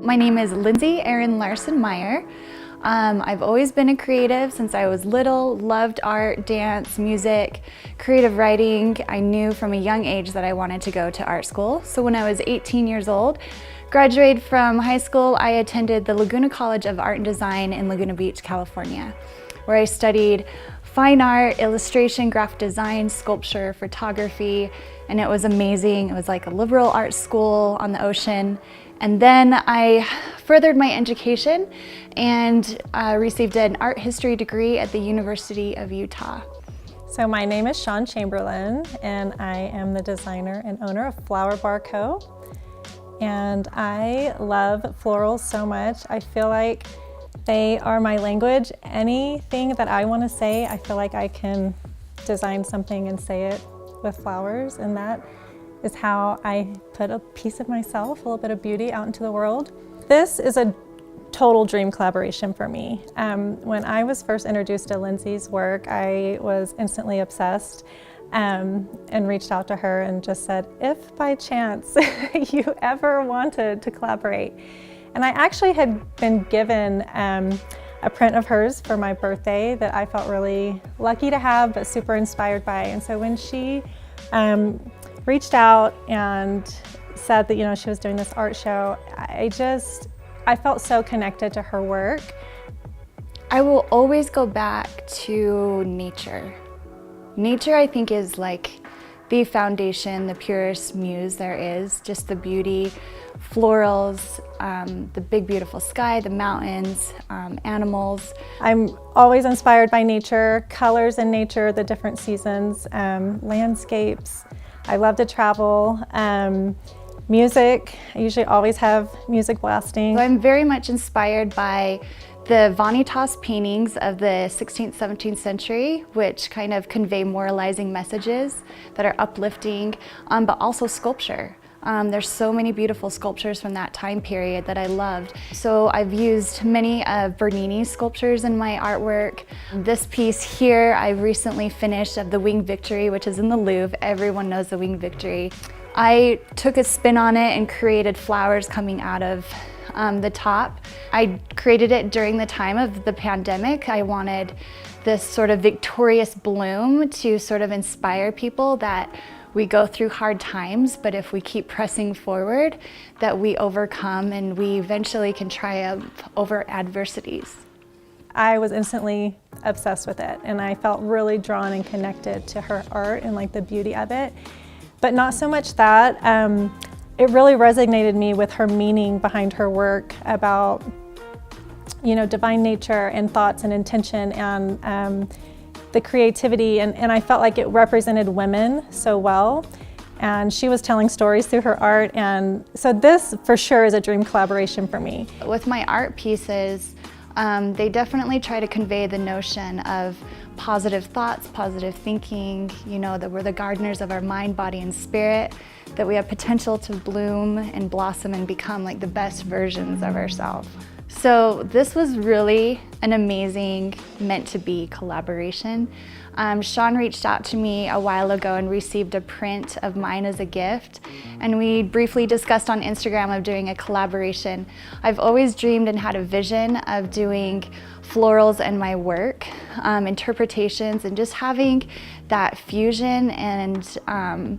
My name is Lindsey Erin Larson-Meyer. I've always been a creative since I was little, loved art, dance, music, creative writing. I knew from a young age that I wanted to go to art school. So when I was 18 years old, graduated from high school, I attended the Laguna College of Art and Design in Laguna Beach, California, where I studied fine art, illustration, graphic design, sculpture, photography, and it was amazing. It was like a liberal arts school on the ocean. And then I furthered my education and received an art history degree at the University of Utah. So my name is Chamberlain, and I am the designer and owner of Flower Bar Co. And I love florals so much. I feel like they are my language. Anything that I want to say, I feel like I can design something and say it with flowers, and that is how I put a piece of myself, a little bit of beauty out into the world. This is a total dream collaboration for me. When I was first introduced to Lindsey's work, I was instantly obsessed and reached out to her and just said, if by chance you ever wanted to collaborate. And I actually had been given a print of hers for my birthday that I felt really lucky to have, but super inspired by. And so when she reached out and said that, she was doing this art show, I felt so connected to her work. I will always go back to nature. Nature, I think, is like the foundation, the purest muse there is. Just the beauty, florals, the big beautiful sky, the mountains, animals. I'm always inspired by nature, colors in nature, the different seasons, landscapes. I love to travel. Music, I usually always have music blasting. I'm very much inspired by the Vanitas paintings of the 16th, 17th century, which kind of convey moralizing messages that are uplifting, but also sculpture. There's so many beautiful sculptures from that time period that I loved. So I've used many of Bernini's sculptures in my artwork. This piece here I recently finished of the Winged Victory, which is in the Louvre. Everyone knows the Winged Victory. I took a spin on it and created flowers coming out of the top. I created it during the time of the pandemic. I wanted this sort of victorious bloom to sort of inspire people that we go through hard times, but if we keep pressing forward, that we overcome and we eventually can triumph over adversities. I was instantly obsessed with it, and I felt really drawn and connected to her art and like the beauty of it. But not so much that. It really resonated me with her meaning behind her work about, divine nature and thoughts and intention and the creativity, and I felt like it represented women so well. And she was telling stories through her art, and so this for sure is a dream collaboration for me. With my art pieces, they definitely try to convey the notion of positive thoughts, positive thinking, that we're the gardeners of our mind, body, and spirit, that we have potential to bloom and blossom and become like the best versions of ourselves. So this was really an amazing meant-to-be collaboration. Sean reached out to me a while ago and received a print of mine as a gift, and we briefly discussed on Instagram of doing a collaboration. I've always dreamed and had a vision of doing florals in my work, interpretations, and just having that fusion and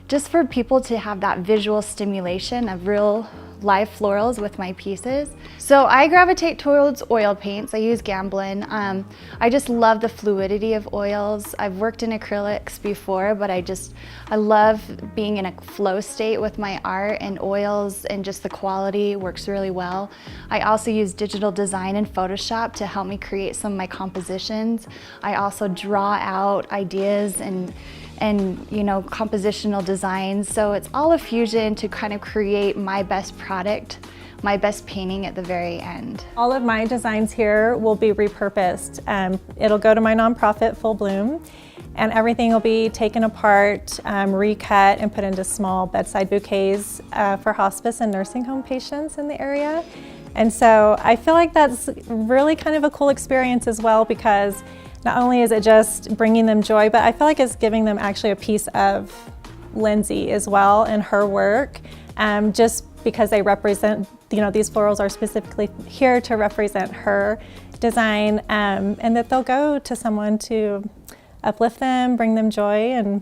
just for people to have that visual stimulation of real live florals with my pieces. So I gravitate towards oil paints. I use Chamberlain. I just love the fluidity of oils. I've worked in acrylics before, but I love being in a flow state with my art, and oils and just the quality works really well. I also use digital design and Photoshop to help me create some of my compositions. I also draw out ideas and compositional designs. So it's all a fusion to kind of create my best product, my best painting at the very end. All of my designs here will be repurposed. It'll go to my nonprofit, Full Bloom, and everything will be taken apart, recut, and put into small bedside bouquets for hospice and nursing home patients in the area. And so I feel like that's really kind of a cool experience as well, because not only is it just bringing them joy, but I feel like it's giving them actually a piece of Lindsey as well and her work, just because they represent these florals are specifically here to represent her design, and that they'll go to someone to uplift them, bring them joy, and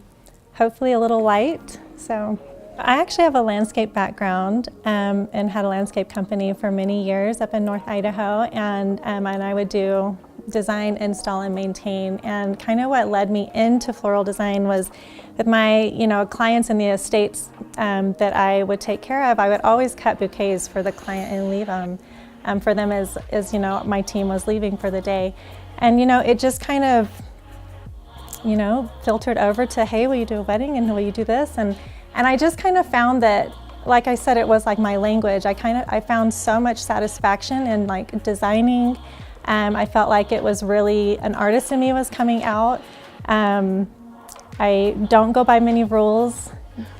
hopefully a little light. So I actually have a landscape background and had a landscape company for many years up in North Idaho, and I would do design, install, and maintain. And kind of what led me into floral design was with my clients in the estates that I would take care of. I would always cut bouquets for the client and leave them for them as my team was leaving for the day. And it just kind of filtered over to, hey, will you do a wedding, and will you do this? And I just kind of found that, like I said, it was like my language. I found so much satisfaction in like designing. I felt like it was really an artist in me was coming out. I don't go by many rules.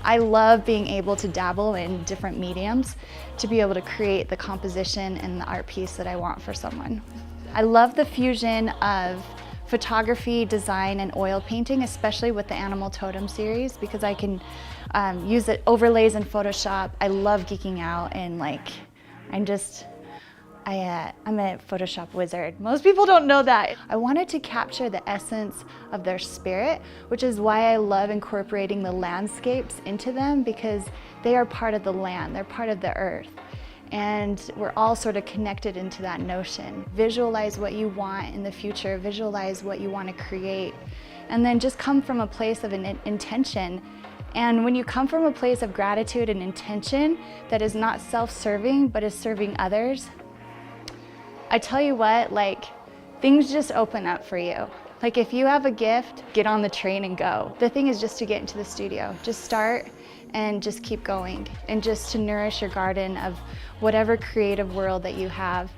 I love being able to dabble in different mediums to be able to create the composition and the art piece that I want for someone. I love the fusion of photography, design, and oil painting, especially with the Animal Totem series, because I can use it overlays in Photoshop. I love geeking out, and I'm a Photoshop wizard. Most people don't know that. I wanted to capture the essence of their spirit, which is why I love incorporating the landscapes into them, because they are part of the land, they're part of the earth. And we're all sort of connected into that notion. Visualize what you want in the future, visualize what you want to create, and then just come from a place of an intention. And when you come from a place of gratitude and intention that is not self-serving, but is serving others, I tell you what, things just open up for you. If you have a gift, get on the train and go. The thing is just to get into the studio. Just start and just keep going, and just to nourish your garden of whatever creative world that you have.